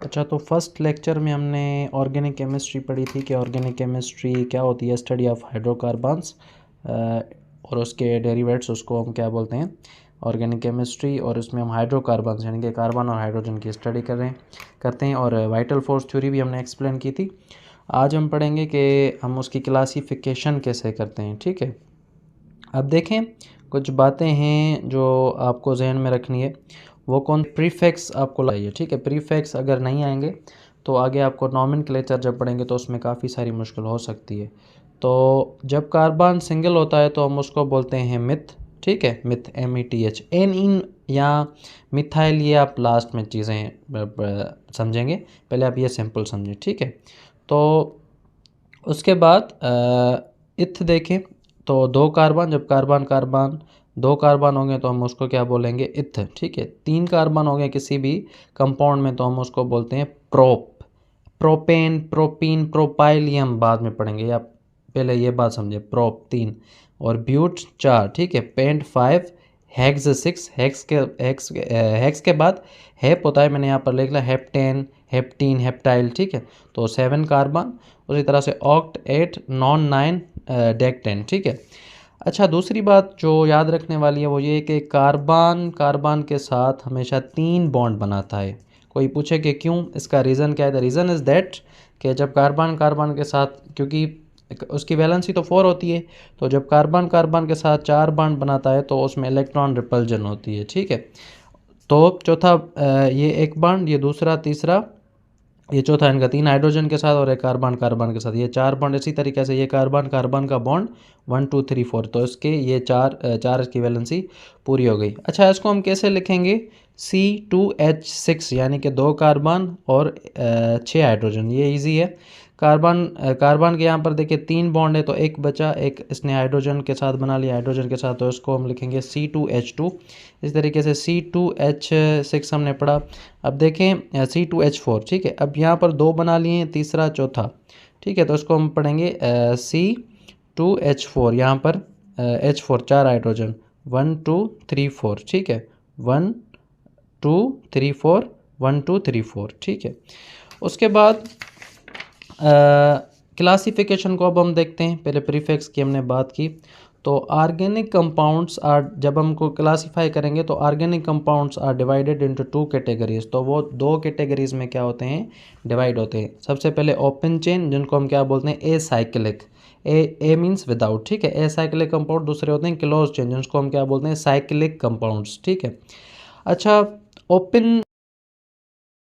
अच्छा, तो first lecture में हमने ऑर्गेनिक केमिस्ट्री पढ़ी थी कि ऑर्गेनिक केमिस्ट्री क्या होती है, स्टडी ऑफ हाइड्रोकार्बन्स और उसके डेरिवेट्स, उसको हम क्या बोलते हैं, ऑर्गेनिक केमिस्ट्री। और उसमें हम हाइड्रोकार्बन्स यानी कि कार्बन और हाइड्रोजन की स्टडी करते हैं। और वाइटल फोर्स थ्योरी भी हमने एक्सप्लेन की थी। आज हम पढ़ेंगे कि हम उसकी क्लासिफिकेशन कैसे करते हैं। ठीक है, अब देखें कुछ बातें हैं जो आपको जहन में रखनी है। वो कौन, प्रीफिक्स आपको चाहिए। ठीक है, प्रीफिक्स अगर नहीं आएंगे तो आगे आपको नॉमेनक्लेचर जब पढ़ेंगे तो उसमें काफ़ी सारी मुश्किल हो सकती है। तो जब कार्बन सिंगल होता है तो हम उसको बोलते हैं मिथ। ठीक है, मिथ, METH। एन इन या मिथाइल, ये आप लास्ट में चीज़ें समझेंगे, पहले आप ये सिंपल समझें। ठीक है, तो उसके बाद इथ देखें तो दो कार्बन, जब कार्बन कार्बन दो कार्बन होंगे तो हम उसको क्या बोलेंगे, इथ। ठीक है, तीन कार्बन हो गए किसी भी कंपाउंड में तो हम उसको बोलते हैं प्रोप। प्रोपेन, प्रोपीन, प्रोपाइल ये हम बाद में पढ़ेंगे, या पहले ये बात समझे। प्रोप 3 और ब्यूट 4। ठीक है, पेंट 5, हेक्स 6। हेक्स के बाद हेप होता है, मैंने यहाँ पर लिख लिया हेप्टेन, हेप्टीन, हेप्टाइल। ठीक है, तो 7 कार्बन। उसी तरह से ऑक्ट 8, नॉन 9, डेक 10। ठीक है, अच्छा, दूसरी बात जो याद रखने वाली है वो ये कि कार्बन कार्बन के साथ हमेशा 3 बॉन्ड बनाता है। कोई पूछे कि क्यों, इसका रीज़न क्या है। द रीज़न इज़ दैट कि जब कार्बन कार्बन के साथ, क्योंकि उसकी वैलेंसी तो 4 होती है, तो जब कार्बन कार्बन के साथ 4 बॉन्ड बनाता है तो उसमें इलेक्ट्रॉन रिपल्जन होती है। ठीक है, तो चौथा ये एक बॉन्ड, ये दूसरा, तीसरा, ये चौथा, इनका 3 हाइड्रोजन के साथ और एक कार्बन कार्बन के साथ, ये 4 बॉन्ड। इसी तरीके से ये कार्बन कार्बन का बॉन्ड 1 2 3 4, तो इसके ये चार इसकी वैलेंसी पूरी हो गई। अच्छा, इसको हम कैसे लिखेंगे, C2H6 यानी कि 2 कार्बन और 6 हाइड्रोजन, ये इजी है। कार्बन के यहाँ पर देखिए 3 बॉन्ड है तो एक बचा, एक इसने हाइड्रोजन के साथ बना लिया, हाइड्रोजन के साथ, तो इसको हम लिखेंगे C2H2। इस तरीके से C2H6 हमने पढ़ा। अब देखें C2H4। ठीक है, अब यहाँ पर 2 बना लिए हैं, तीसरा, चौथा। ठीक है, तो इसको हम पढ़ेंगे C2H4। यहाँ पर H4, 4 हाइड्रोजन, 1 2 3 4। ठीक है, 1 2 3 4, 1 2 3 4। ठीक है, उसके बाद क्लासिफिकेशन को अब हम देखते हैं। पहले प्रीफिक्स की हमने बात की, तो ऑर्गेनिक कंपाउंड्स आर, जब हमको क्लासिफाई करेंगे तो organic compounds are divided into 2 categories. तो वो 2 कैटेगरीज में क्या होते हैं, डिवाइड होते हैं। सबसे पहले ओपन चेन, जिनको हम क्या बोलते हैं, एसाइक्लिक। ए मीन्स विदाउट। ठीक है, एसाइक्लिक कंपाउंड। दूसरे होते हैं क्लोज चेन, जिनको हम क्या बोलते हैं, साइक्लिक कंपाउंड्स। ठीक है, अच्छा, ओपन